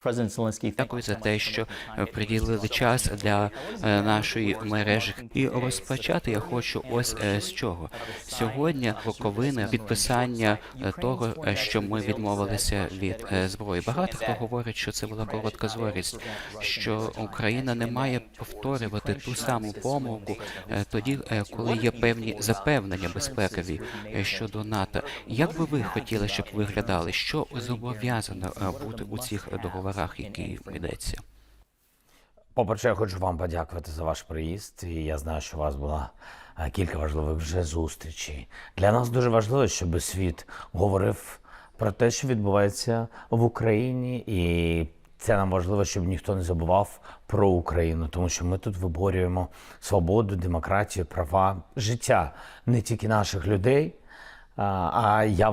Дякую за те, що приділили час для нашої мережі. І розпочати я хочу ось з чого. Сьогодні роковини підписання того, що ми відмовилися від зброї. Багато хто говорить, що це була короткозорість, що Україна не має повторювати ту саму помилку тоді, коли є певні запевнення безпекові щодо НАТО. Як би ви хотіли, щоб виглядали? Що зобов'язано бути у цих договорах, які йдеться? По-перше, я хочу вам подякувати за ваш приїзд. І я знаю, що у вас було кілька важливих вже зустрічей. Для нас дуже важливо, щоб світ говорив про те, що відбувається в Україні. І це нам важливо, щоб ніхто не забував про Україну. Тому що ми тут виборюємо свободу, демократію, права, життя не тільки наших людей, а я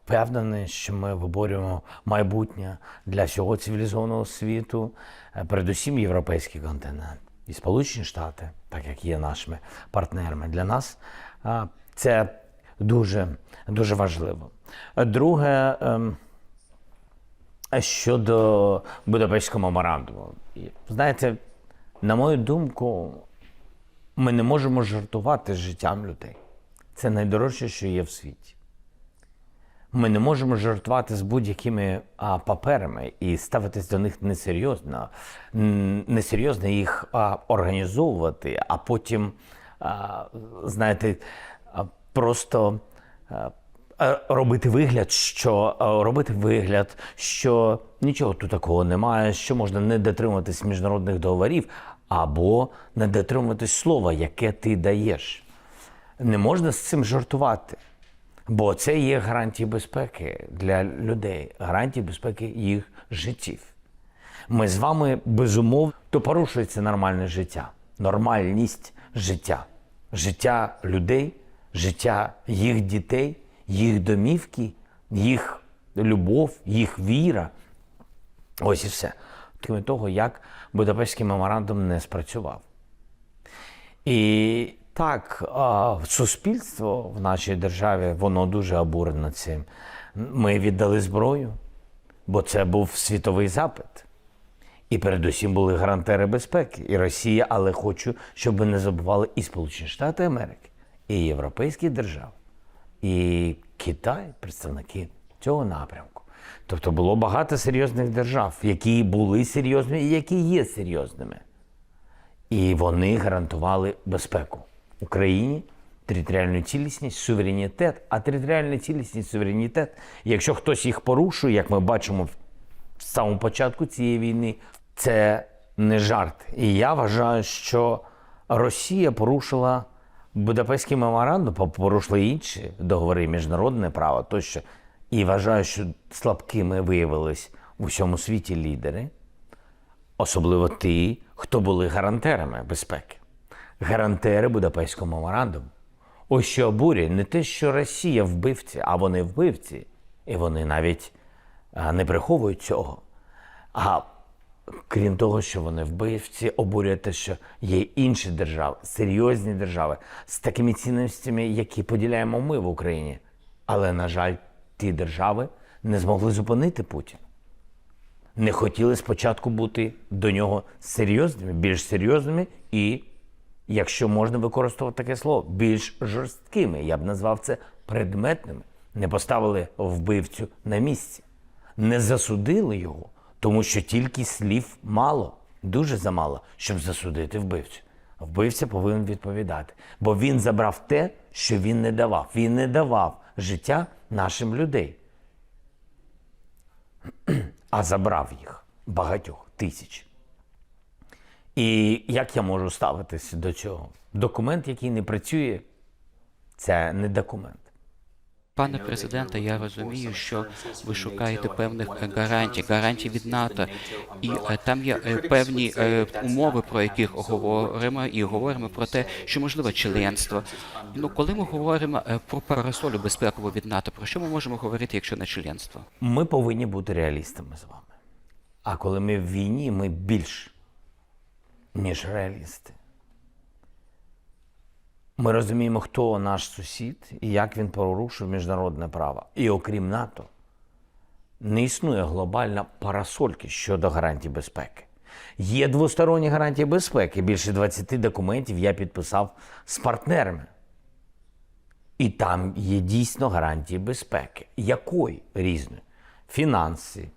впевнений, що ми виборюємо майбутнє для всього цивілізованого світу, передусім європейський континент і Сполучені Штати, так як є нашими партнерами. Для нас це дуже, дуже важливо. Друге, щодо Будапештського меморандуму. Знаєте, на мою думку, ми не можемо жартувати з життям людей. Це найдорожче, що є в світі. Ми не можемо жартувати з будь-якими паперами і ставитись до них несерйозно їх організовувати, а потім, знаєте, просто робити вигляд, що нічого тут такого немає, що можна не дотримуватись міжнародних договорів або не дотримуватись слова, яке ти даєш. Не можна з цим жартувати. Бо це є гарантії безпеки для людей, гарантії безпеки їх життів. Ми з вами, безумовно, то порушується нормальне життя, нормальність життя. Життя людей, життя їх дітей, їх домівки, їх любов, їх віра. Ось і все. Крім того, як Будапештський меморандум не спрацював. І так, суспільство в нашій державі, воно дуже обурено цим. Ми віддали зброю, бо це був світовий запит. І передусім були гарантери безпеки. І Росія, але хочу, щоб ви не забували і Сполучені Штати Америки, і європейські держави, і Китай, представники цього напрямку. Тобто було багато серйозних держав, які були серйозними і які є серйозними. І вони гарантували безпеку Україні, територіальну цілісність, суверенітет. А територіальна цілісність, суверенітет, якщо хтось їх порушує, як ми бачимо в самому початку цієї війни, це не жарт. І я вважаю, що Росія порушила Будапештський меморандум, порушила інші договори, міжнародне право тощо. І вважаю, що слабкими виявились в усьому світі лідери, особливо ті, хто були гарантерами безпеки. Гарантери Будапештського меморандуму. Ось що обурює не те, що Росія вбивці, а вони вбивці. І вони навіть не приховують цього. А крім того, що вони вбивці, обурює те, що є інші держави, серйозні держави, з такими цінностями, які поділяємо ми в Україні. Але, на жаль, ті держави не змогли зупинити Путіна. Не хотіли спочатку бути до нього серйозними, більш серйозними і, якщо можна використовувати таке слово, більш жорсткими. Я б назвав це предметними. Не поставили вбивцю на місці. Не засудили його, тому що тільки слів мало, дуже замало, щоб засудити вбивцю. Вбивця повинен відповідати, бо він забрав те, що він не давав. Він не давав життя нашим людей. А забрав їх багатьох тисяч. І як я можу ставитися до цього? Документ, який не працює, це не документ. Пане президенте, я розумію, що ви шукаєте певних гарантій від НАТО, і там є певні умови, про яких говоримо про те, що можливо членство. Ну, коли ми говоримо про парасолю безпекову від НАТО, про що ми можемо говорити, якщо не членство? Ми повинні бути реалістами з вами. А коли ми в війні, ми більш ніж реалісти. Ми розуміємо, хто наш сусід і як він порушив міжнародне право. І окрім НАТО, Не існує глобальна парасольки щодо гарантій безпеки. Є двосторонні гарантії безпеки. Більше 20 документів я підписав з партнерами. І там є дійсно гарантії безпеки. Якої різної? Фінанси,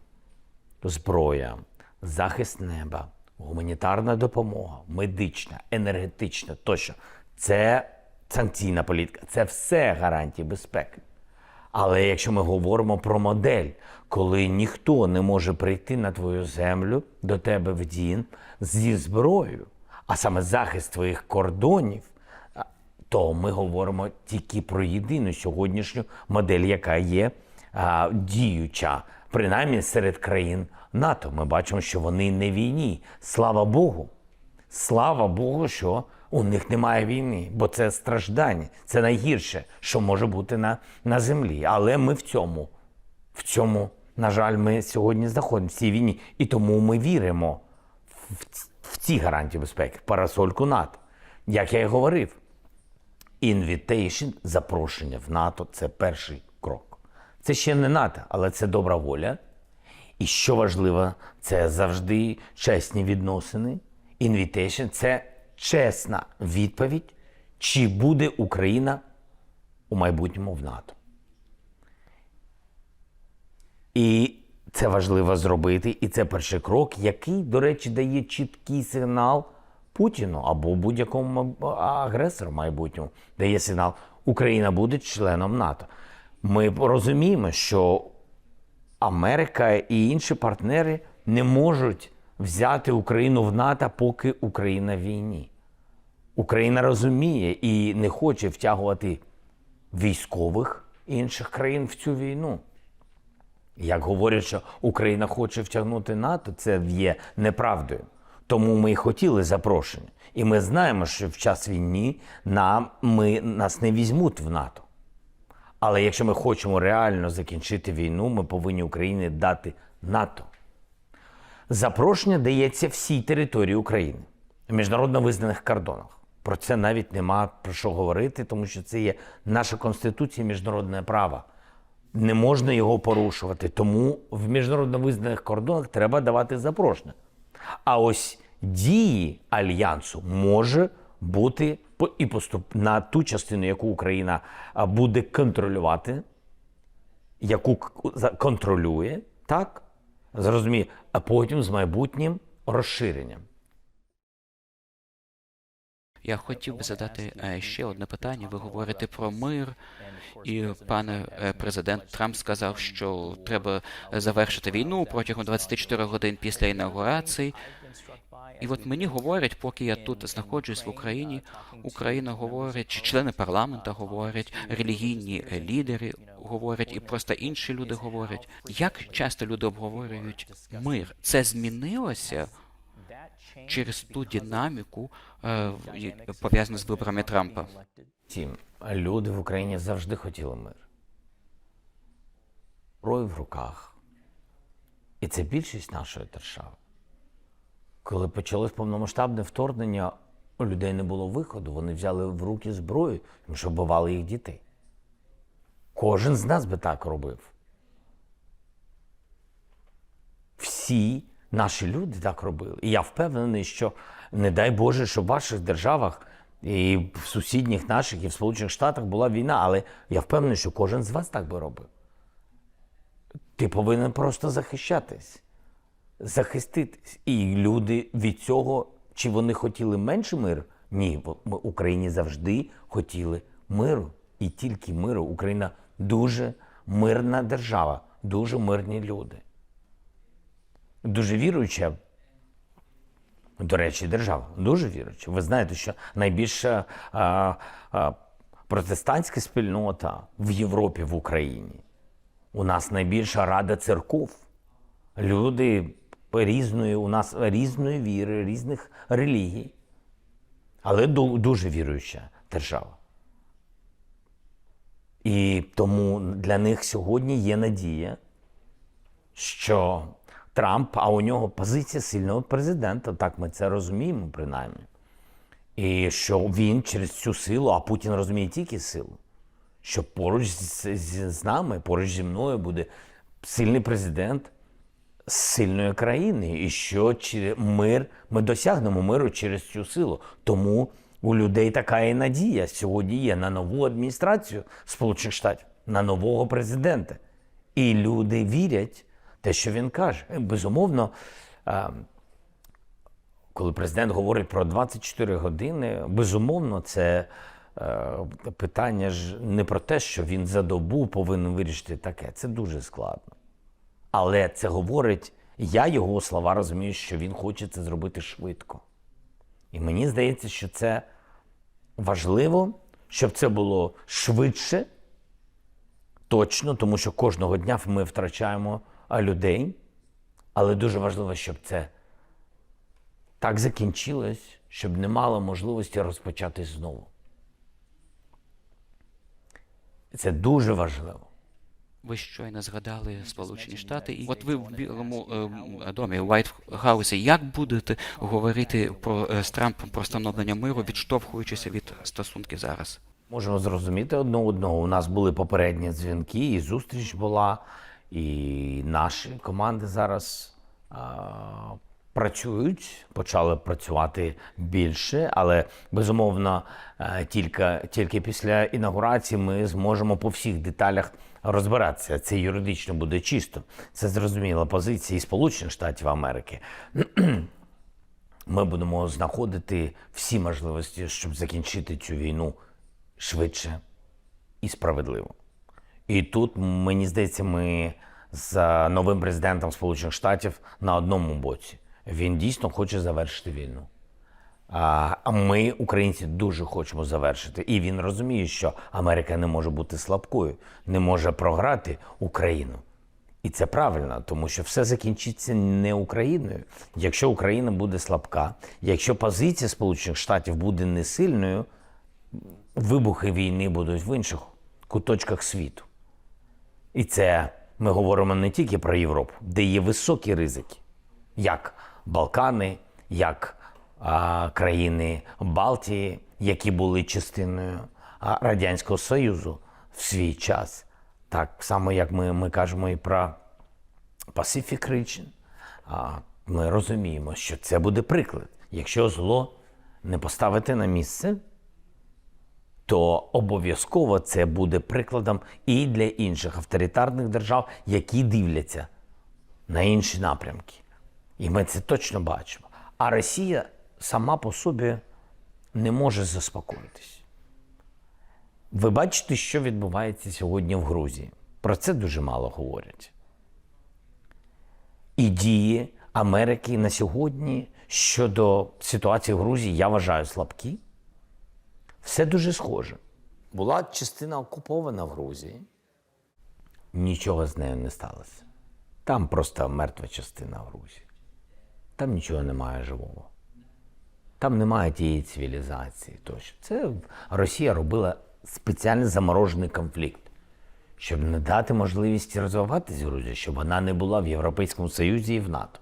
зброя, захист неба, гуманітарна допомога, медична, енергетична тощо. Це санкційна політика. Це все гарантії безпеки. Але якщо ми говоримо про модель, коли ніхто не може прийти на твою землю, до тебе в дім зі зброєю, а саме захист твоїх кордонів, то ми говоримо тільки про єдину сьогоднішню модель, яка є діюча, принаймні серед країн НАТО. Ми бачимо, що вони не в війні. Слава Богу. Слава Богу, що у них немає війни, бо це страждання, це найгірше, що може бути на землі. Але ми в цьому, на жаль, ми сьогодні знаходимося в цій війні. І тому ми віримо в ці гарантії безпеки, в парасольку НАТО. Як я і говорив, invitation, запрошення в НАТО – це перший крок. Це ще не НАТО, але це добра воля. І що важливо, це завжди чесні відносини. Invitation – це чесна відповідь, чи буде Україна у майбутньому в НАТО. І це важливо зробити, і це перший крок, який, до речі, дає чіткий сигнал Путіну або будь-якому агресору майбутньому, дає сигнал, Україна буде членом НАТО. Ми розуміємо, що Америка і інші партнери не можуть взяти Україну в НАТО, поки Україна в війні. Україна розуміє і не хоче втягувати військових інших країн в цю війну. Як говорять, що Україна хоче втягнути НАТО, це є неправдою. Тому ми і хотіли запрошення. І ми знаємо, що в час війни нас не візьмуть в НАТО. Але якщо ми хочемо реально закінчити війну, ми повинні Україні дати НАТО. Запрошення дається всій території України, в міжнародно визнаних кордонах. Про це навіть нема про що говорити, тому що це є наша Конституція і міжнародне право. Не можна його порушувати, тому в міжнародно визнаних кордонах треба давати запрошення. А ось дії Альянсу може бути і на ту частину, яку Україна буде контролювати, яку контролює, так? Зрозуміє, а потім з майбутнім розширенням. Я хотів би задати ще одне питання. Ви говорите про мир, і пане президент Трамп сказав, що треба завершити війну протягом 24 годин після інаугурації. І от мені говорять, поки я тут знаходжусь в Україні, Україна говорить, чи члени парламенту говорять, релігійні лідери говорять, і просто інші люди говорять. Як часто люди обговорюють мир? Це змінилося через ту динаміку, пов'язану з виборами Трампа? Втім, люди в Україні завжди хотіли мир. Зброю в руках. І це більшість нашої держави. Коли почалось повномасштабне вторгнення, у людей не було виходу, вони взяли в руки зброю, тому що вбивали їх дітей. Кожен з нас би так робив. Всі наші люди так робили. І я впевнений, що, не дай Боже, щоб в ваших державах, і в сусідніх наших, і в Сполучених Штатах була війна, але я впевнений, що кожен з вас так би робив. Ти повинен просто захищатись. Захиститись. І люди від цього, чи вони хотіли менше миру? Ні, в Україні завжди хотіли миру. І тільки миру. Україна дуже мирна держава, дуже мирні люди. Дуже віруюча, до речі, держава, дуже віруюча. Ви знаєте, що найбільша протестантська спільнота в Європі, в Україні. У нас найбільша рада церков. Люди у нас різної віри, різних релігій. Але дуже віруюча держава. І тому для них сьогодні є надія, що Трамп, а у нього позиція сильного президента, так ми це розуміємо принаймні. І що він через цю силу, а Путін розуміє тільки силу, що поруч з нами, поруч зі мною буде сильний президент з сильної країни, і що мир, ми досягнемо миру через цю силу. Тому у людей така і надія сьогодні є на нову адміністрацію Сполучених Штатів, на нового президента. І люди вірять в те, що він каже. Безумовно, коли президент говорить про 24 години, безумовно, це питання ж не про те, що він за добу повинен вирішити таке. Це дуже складно. Але це говорить, я його слова розумію, що він хоче це зробити швидко. І мені здається, що це важливо, щоб це було швидше, точно, тому що кожного дня ми втрачаємо людей. Але дуже важливо, щоб це так закінчилось, щоб не мало можливості розпочати знову. Це дуже важливо. Ви щойно згадали Сполучені Штати, і от ви в Білому домі, у White House, як будете говорити з Трампом про встановлення миру, відштовхуючися від стосунків зараз? Можемо зрозуміти одне одного. У нас були попередні дзвінки, і зустріч була, і наші команди зараз працюють, почали працювати більше, але, безумовно, тільки після інаугурації ми зможемо по всіх деталях розбиратися. Це юридично буде чисто. Це зрозуміла позиція і Сполучених Штатів Америки. Ми будемо знаходити всі можливості, щоб закінчити цю війну швидше і справедливо. І тут, мені здається, ми з новим президентом Сполучених Штатів на одному боці. Він дійсно хоче завершити війну. А ми, українці, дуже хочемо завершити. І він розуміє, що Америка не може бути слабкою, не може програти Україну. І це правильно, тому що все закінчиться не Україною. Якщо Україна буде слабка, якщо позиція Сполучених Штатів буде несильною, вибухи війни будуть в інших куточках світу. І це ми говоримо не тільки про Європу, де є високі ризики, як Балкани, як країни Балтії, які були частиною Радянського Союзу в свій час. Так само, як ми кажемо і про Pacific Region. Ми розуміємо, що це буде приклад. Якщо зло не поставити на місце, то обов'язково це буде прикладом і для інших авторитарних держав, які дивляться на інші напрямки. І ми це точно бачимо. А Росія сама по собі не може заспокоїтись. Ви бачите, що відбувається сьогодні в Грузії. Про це дуже мало говорять. І дії Америки на сьогодні щодо ситуації в Грузії, я вважаю, слабкі. Все дуже схоже. Була частина окупована в Грузії. Нічого з нею не сталося. Там просто мертва частина в Грузії. Там нічого немає живого. Там немає тієї цивілізації. Тощо. Це Росія робила спеціально заморожений конфлікт, щоб не дати можливість розвиватися Грузії, щоб вона не була в Європейському Союзі і в НАТО.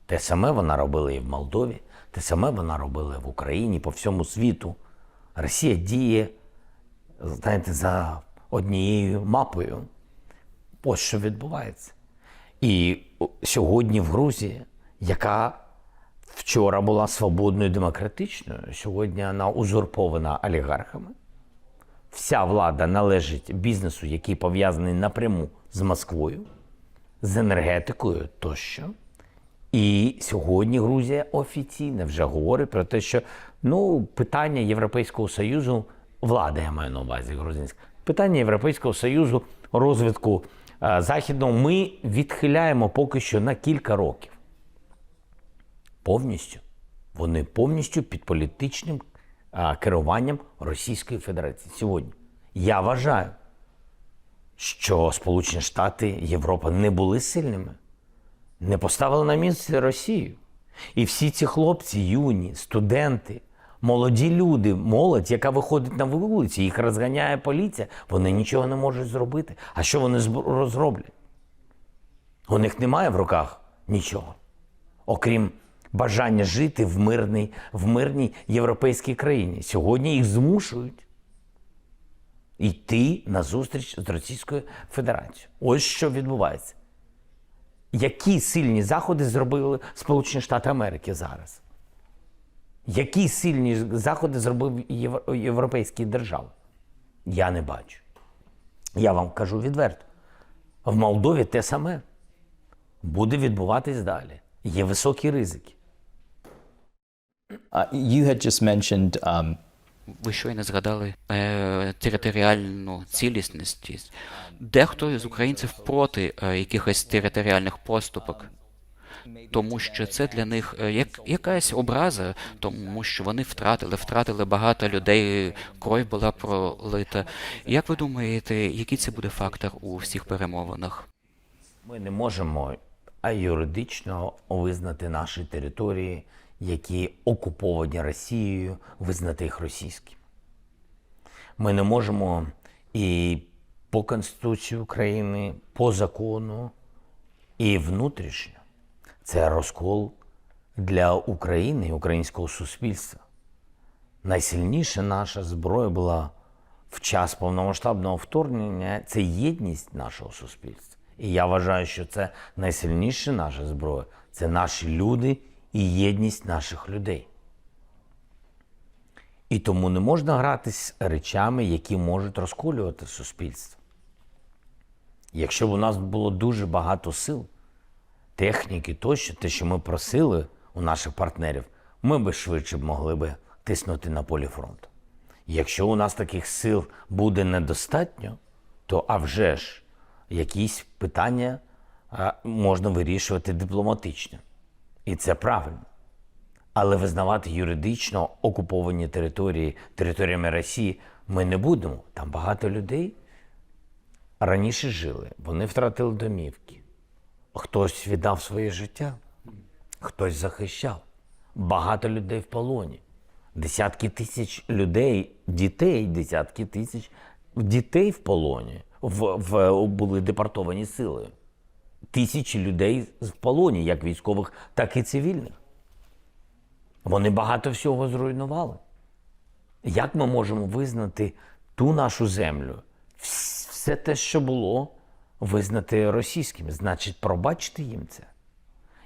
Те саме вона робила і в Молдові, те саме вона робила в Україні, по всьому світу. Росія діє, знаєте, за однією мапою. Ось що відбувається. І сьогодні в Грузії, яка вчора була свободною, демократичною, сьогодні вона узурпована олігархами. Вся влада належить бізнесу, який пов'язаний напряму з Москвою, з енергетикою тощо. І сьогодні Грузія офіційно вже говорить про те, що питання Європейського Союзу, влада, я маю на увазі грузинська, питання Європейського Союзу, розвитку Західного ми відхиляємо поки що на кілька років. Повністю. Вони повністю під політичним керуванням Російської Федерації сьогодні. Я вважаю, що Сполучені Штати, Європа не були сильними, не поставили на місце Росію. І всі ці хлопці, юні, студенти, молоді люди, молодь, яка виходить на вулиці, їх розганяє поліція, вони нічого не можуть зробити. А що вони зроблять? У них немає в руках нічого, окрім бажання жити в мирній європейській країні. Сьогодні їх змушують йти на зустріч з Російською Федерацією. Ось що відбувається. Які сильні заходи зробили Сполучені Штати Америки зараз? Які сильні заходи зробив європейські держави? Я не бачу. Я вам кажу відверто. В Молдові те саме. Буде відбуватись далі. Є високі ризики. You had just mentioned Ви щойно згадали територіальну цілісність. Дехто з українців проти якихось територіальних поступок, тому що це для них якась образа, тому що вони втратили багато людей, кров була пролита. Як ви думаєте, який це буде фактор у всіх перемовинах? Ми не можемо юридично визнати наші території, які окуповані Росією, визнати їх російськими. Ми не можемо і по Конституції України, по закону, і внутрішньо. Це розкол для України і українського суспільства. Найсильніша наша зброя була в час повномасштабного вторгнення – це єдність нашого суспільства. І я вважаю, що це найсильніша наша зброя – це наші люди і єдність наших людей. І тому не можна гратись речами, які можуть розколювати суспільство. Якщо б у нас було дуже багато сил, техніки тощо, те, що ми просили у наших партнерів, ми б швидше могли б тиснути на полі фронту. Якщо у нас таких сил буде недостатньо, то а вже ж якісь питання можна вирішувати дипломатично. І це правильно. Але визнавати юридично окуповані території територіями Росії ми не будемо. Там багато людей раніше жили, вони втратили домівки. Хтось віддав своє життя, хтось захищав. Багато людей в полоні. Десятки тисяч людей, дітей, десятки тисяч дітей в полоні були депортовані силою. Тисячі людей в полоні, як військових, так і цивільних. Вони багато всього зруйнували. Як ми можемо визнати ту нашу землю, все те, що було, визнати російським? Значить, пробачте їм це.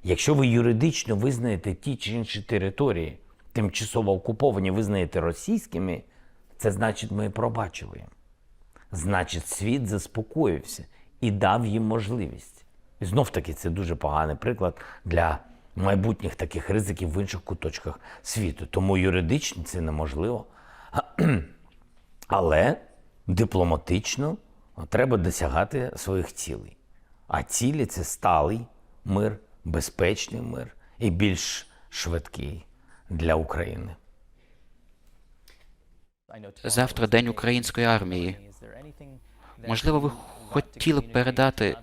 Якщо ви юридично визнаєте ті чи інші території, тимчасово окуповані, визнаєте російськими, це значить, ми пробачили їм. Значить, світ заспокоївся і дав їм можливість. І знов-таки це дуже поганий приклад для майбутніх таких ризиків в інших куточках світу. Тому юридично це неможливо. Але дипломатично треба досягати своїх цілей. А цілі – це сталий мир, безпечний мир і більш швидкий для України. Завтра День української армії. Можливо, ви хотіли б передати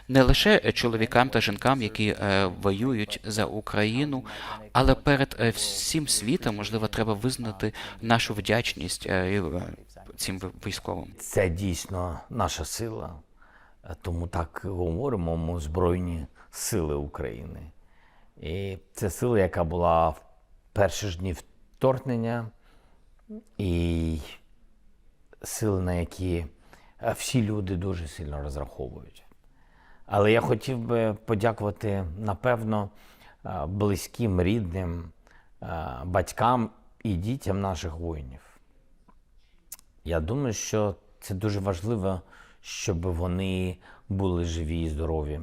не лише чоловікам та жінкам, які воюють за Україну, але перед всім світом, можливо, треба визнати нашу вдячність цим військовим. Це дійсно наша сила, тому так говоримо ми Збройні Сили України. І це сила, яка була в перші ж дні вторгнення, і сили, на які всі люди дуже сильно розраховують. Але я хотів би подякувати, напевно, близьким, рідним, батькам і дітям наших воїнів. Я думаю, що це дуже важливо, щоб вони були живі і здорові.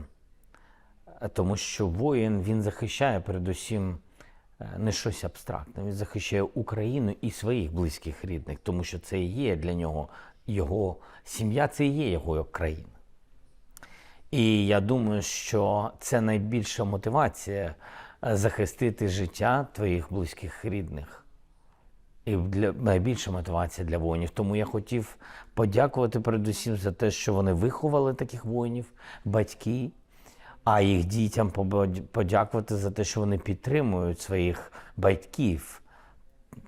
Тому що воїн, він захищає передусім не щось абстрактне, він захищає Україну і своїх близьких рідних, тому що це і є для нього його сім'я, це і є його країна. І я думаю, що це найбільша мотивація захистити життя твоїх близьких рідних. І найбільша мотивація для воїнів. Тому я хотів подякувати передусім за те, що вони виховали таких воїнів, батьки, а їх дітям подякувати за те, що вони підтримують своїх батьків,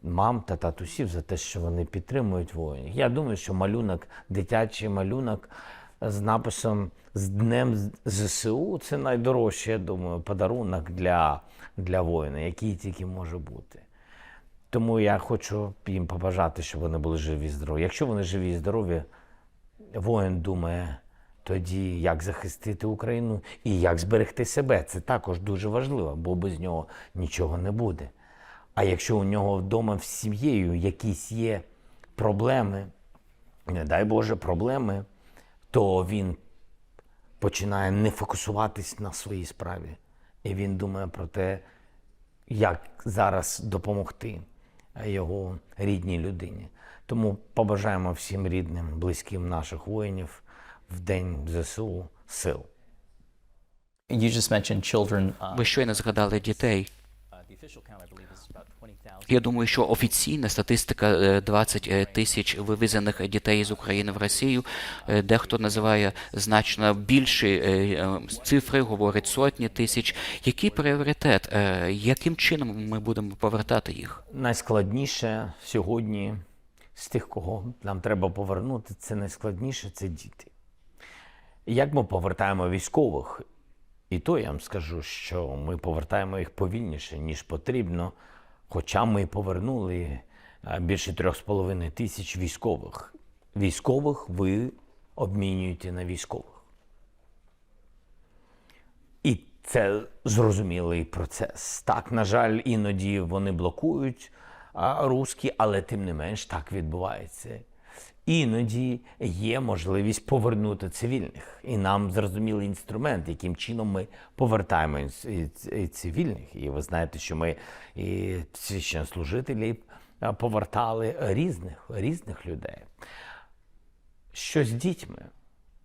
мам та татусів, за те, що вони підтримують воїнів. Я думаю, що малюнок, дитячий малюнок з написом «З Днем ЗСУ» – це найдорожчий, я думаю, подарунок для воїна, який тільки може бути. Тому я хочу їм побажати, щоб вони були живі і здорові. Якщо вони живі і здорові, воїн думає, тоді як захистити Україну і як зберегти себе. Це також дуже важливо, бо без нього нічого не буде. А якщо у нього вдома з сім'єю якісь є проблеми, не дай Боже, проблеми, то він починає не фокусуватись на своїй справі. І він думає про те, як зараз допомогти його рідній людині. Тому побажаємо всім рідним, близьким наших воїнів в День ЗСУ сил. You just mentioned children. Ви щойно згадали дітей. The official count, I believe, is about 20,000. Я думаю, що офіційна статистика 20 тисяч вивезених дітей з України в Росію. Дехто називає значно більші цифри, говорить сотні тисяч. Який пріоритет? Яким чином ми будемо повертати їх? Найскладніше сьогодні з тих, кого нам треба повернути, це найскладніше – це діти. Як ми повертаємо військових? І то я вам скажу, що ми повертаємо їх повільніше, ніж потрібно, хоча ми повернули більше 3,5 тисяч військових. Військових ви обмінюєте на військових. І це зрозумілий процес. Так, на жаль, іноді вони блокують русські, але тим не менш так відбувається. Іноді є можливість повернути цивільних. І нам зрозумілий інструмент, яким чином ми повертаємо і цивільних. І ви знаєте, що ми і священнослужителів повертали різних людей. Що з дітьми?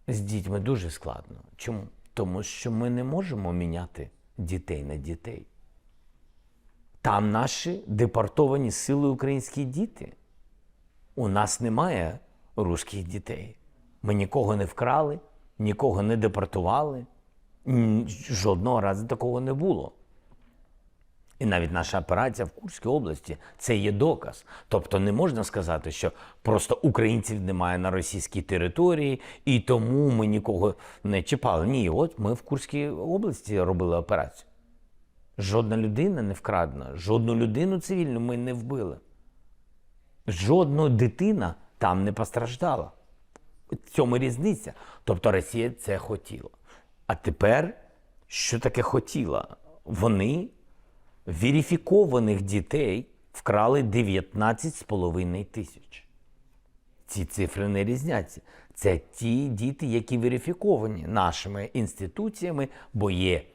З дітьми дуже складно. Чому? Тому що ми не можемо міняти дітей на дітей. Там наші депортовані сили українські діти. У нас немає руських дітей. Ми нікого не вкрали, нікого не депортували. Жодного разу такого не було. І навіть наша операція в Курській області – це є доказ. Тобто не можна сказати, що просто українців немає на російській території, і тому ми нікого не чіпали. Ні, от ми в Курській області робили операцію. Жодна людина не вкрадена, жодну людину цивільну ми не вбили. Жодна дитина там не постраждала. В цьому різниця. Тобто Росія це хотіла. А тепер, що таке хотіла? Вони верифікованих дітей вкрали 19,5 тисяч. Ці цифри не різняться. Це ті діти, які верифіковані нашими інституціями, бо є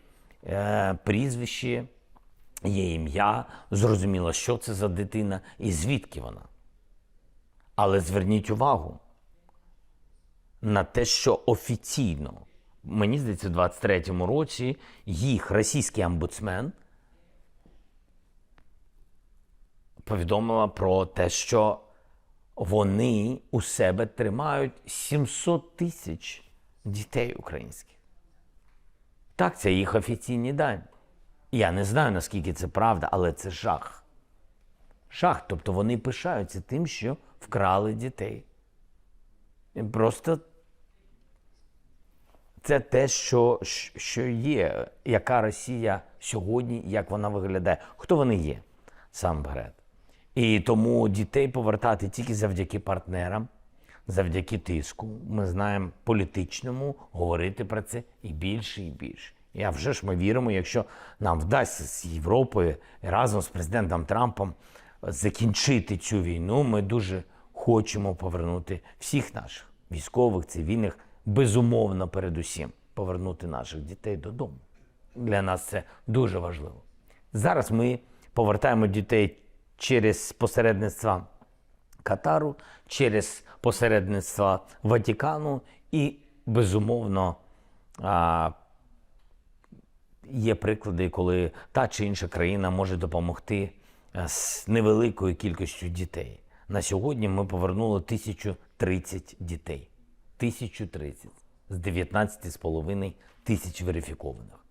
прізвище, є ім'я, зрозуміло, що це за дитина і звідки вона. Але зверніть увагу на те, що офіційно, мені здається, у 23-му році їх російський омбудсмен повідомила про те, що вони у себе тримають 700 тисяч дітей українських. Так, це їх офіційні дані. Я не знаю, наскільки це правда, але це жах. Жах. Тобто вони пишаються тим, що вкрали дітей. І просто це те, що є, яка Росія сьогодні, як вона виглядає, хто вони є, сам перед. І тому дітей повертати тільки завдяки партнерам, завдяки тиску, ми знаємо, політичному, говорити про це і більше, і більше. І а вже ж ми віримо, якщо нам вдасться з Європою разом з президентом Трампом закінчити цю війну, ми дуже хочемо повернути всіх наших військових, цивільних, безумовно, передусім, повернути наших дітей додому. Для нас це дуже важливо. Зараз ми повертаємо дітей через посередництво Катару, через посередництво Ватикану і, безумовно, є приклади, коли та чи інша країна може допомогти з невеликою кількістю дітей. На сьогодні ми повернули 1030 дітей. 1030 з 19,5 тисяч верифікованих.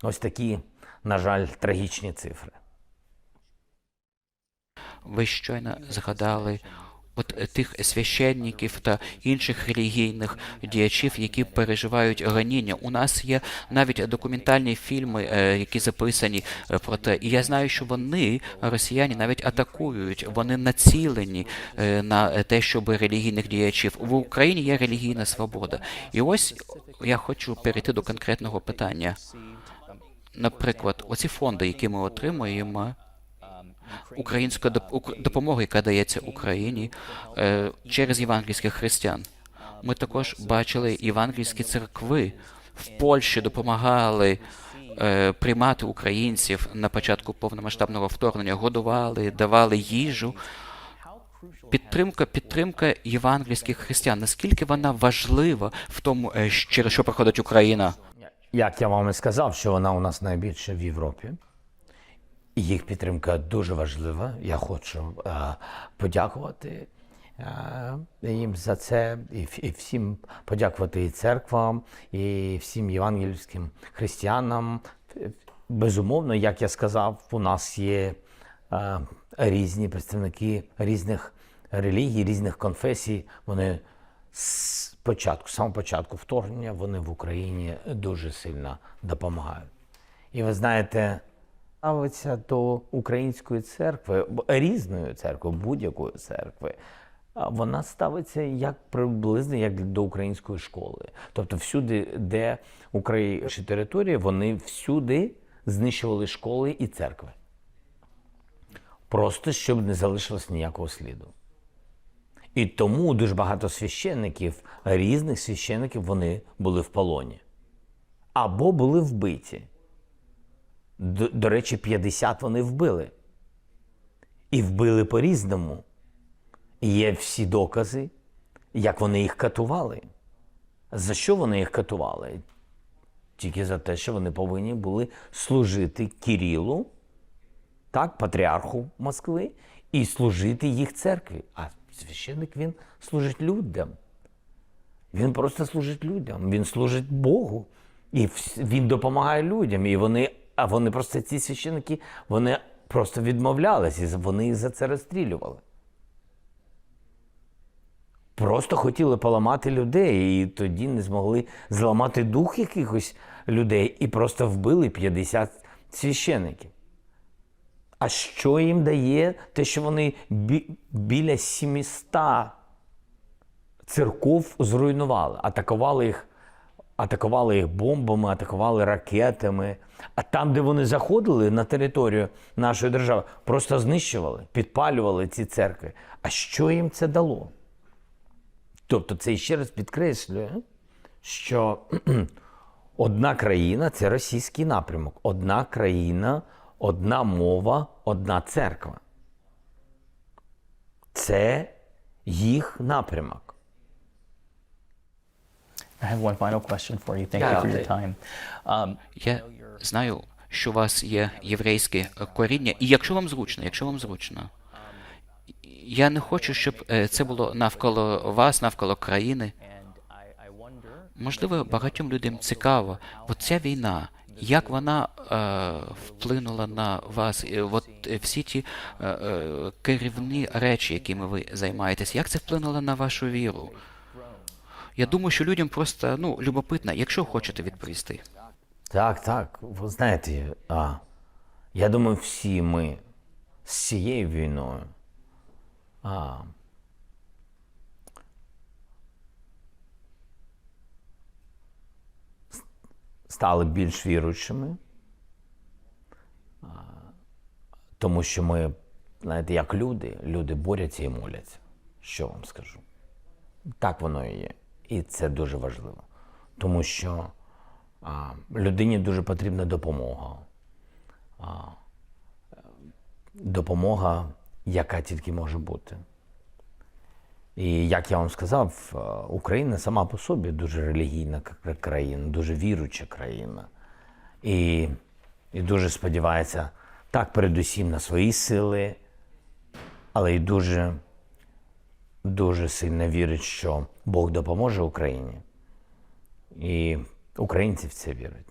Ось такі, на жаль, трагічні цифри. Ви щойно згадали тих священників та інших релігійних діячів, які переживають раніння. У нас є навіть документальні фільми, які записані про те. І я знаю, що вони, росіяни, навіть атакують, вони націлені на те, щоб релігійних діячів. В Україні є релігійна свобода. І ось я хочу перейти до конкретного питання. Наприклад, оці фонди, які ми отримуємо, українська допомога, яка дається Україні через євангельських християн. Ми також бачили євангельські церкви в Польщі допомагали приймати українців на початку повномасштабного вторгнення, годували, давали їжу. Підтримка євангельських християн. Наскільки вона важлива в тому, через що проходить Україна? Як я вам і сказав, що вона у нас найбільша в Європі. І їх підтримка дуже важлива. Я хочу подякувати їм за це, і всім подякувати і церквам, і всім євангельським християнам. Безумовно, як я сказав, у нас є різні представники різних релігій, різних конфесій. Вони з самого початку вторгнення, вони в Україні дуже сильно допомагають. І ви знаєте, ставиться до української церкви, різної церкви, будь-якої церкви, вона ставиться приблизно як до української школи. Тобто всюди, де українські території, вони всюди знищували школи і церкви. Просто, щоб не залишилось ніякого сліду. І тому дуже багато священників, різних священників, вони були в полоні. Або були вбиті. До речі, 50 вони вбили. І вбили по-різному. Є всі докази, як вони їх катували. За що вони їх катували? Тільки за те, що вони повинні були служити Кирилу, так, патріарху Москви, і служити їх церкві. А священник, він служить людям. Він просто служить людям. Він служить Богу. І він допомагає людям. І вони просто, ці священники, вони просто відмовлялися. І вони їх за це розстрілювали. Просто хотіли поламати людей. І тоді не змогли зламати дух якихось людей. І просто вбили 50 священників. А що їм дає те, що вони біля 700 церков зруйнували, атакували їх бомбами, атакували ракетами. А там, де вони заходили на територію нашої держави, просто знищували, підпалювали ці церкви. А що їм це дало? Тобто це ще раз підкреслює, що одна країна – це російський напрямок. Одна країна, одна мова, одна церква. Це їх напрямок. I have one final question for you. Thank you for your time. Я знаю, що у вас є єврейське коріння, і якщо вам зручно, я не хочу, щоб це було навколо вас, навколо країни. Можливо, багатьом людям цікаво, от ця війна, як вона вплинула на вас, от всі ті керівні речі, якими ви займаєтесь, як це вплинуло на вашу віру? Я думаю, що людям просто, любопитно, якщо хочете відповісти. Так. Ви знаєте, я думаю, всі ми з цією війною стали більш віруючими, тому що ми, знаєте, як люди борються і моляться. Що вам скажу? Так воно і є. І це дуже важливо. Тому що людині дуже потрібна допомога. Допомога, яка тільки може бути. І як я вам сказав, Україна сама по собі дуже релігійна країна, дуже віруюча країна. І дуже сподівається, так, передусім на свої сили, але й дуже сильно вірить, що Бог допоможе Україні. І українці в це вірять.